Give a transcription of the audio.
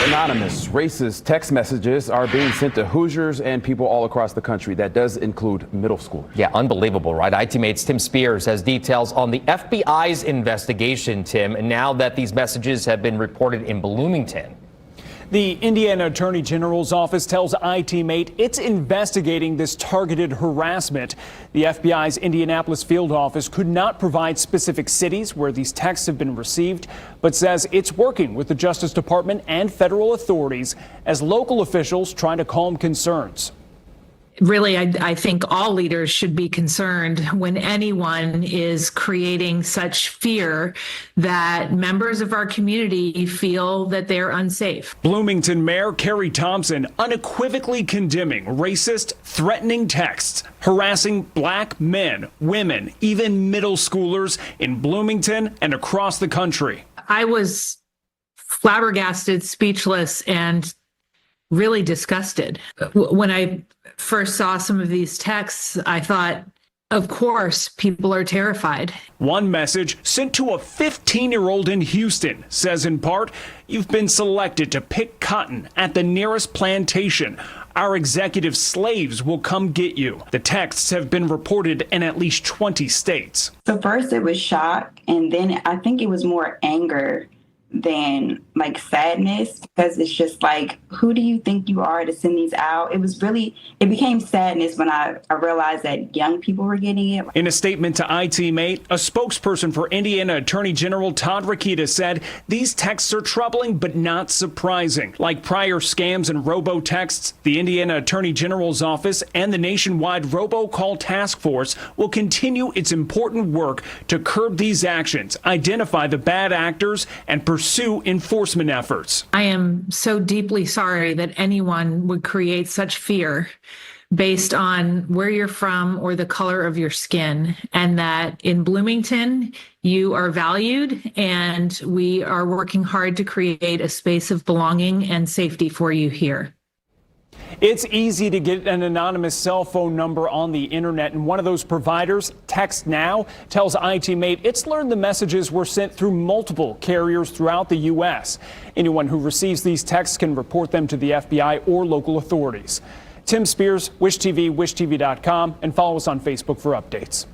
Anonymous, racist text messages are being sent to Hoosiers and people all across the country. That does include middle school. Yeah, unbelievable, right? IT-Mate's Tim Spears has details on the FBI's investigation, Tim, and now that these messages have been reported in Bloomington. The Indiana Attorney General's office tells IT-Mate it's investigating this targeted harassment. The FBI's Indianapolis field office could not provide specific cities where these texts have been received, but says it's working with the Justice Department and federal authorities as local officials try to calm concerns. Really, I think all leaders should be concerned when anyone is creating such fear that members of our community feel that they're unsafe. Bloomington Mayor Kerry Thomson unequivocally condemning racist, threatening texts harassing black men, women, even middle schoolers in Bloomington and across the country. I was flabbergasted, speechless, and really disgusted. When I first saw some of these texts, I thought, of course, people are terrified. One message sent to a 15-year-old in Houston says in part, "You've been selected to pick cotton at the nearest plantation. Our executive slaves will come get you." The texts have been reported in at least 20 states. So first it was shock, and then I think it was more anger than like sadness, because it's just like, who do you think you are to send these out? It became sadness when I realized that young people were getting it. In a statement to IT-Mate, a spokesperson for Indiana Attorney General Todd Rokita said these texts are troubling but not surprising. Like prior scams and robo-texts, the Indiana Attorney General's office and the nationwide robocall task force will continue its important work to curb these actions, identify the bad actors, and pursue enforcement efforts. I am so deeply sorry that anyone would create such fear based on where you're from or the color of your skin, and that in Bloomington, you are valued, and we are working hard to create a space of belonging and safety for you here. It's easy to get an anonymous cell phone number on the internet, and one of those providers, Text Now, tells IT-Mate it's learned the messages were sent through multiple carriers throughout the U.S. Anyone who receives these texts can report them to the FBI or local authorities. Tim Spears, Wish TV, wishtv.com, and follow us on Facebook for updates.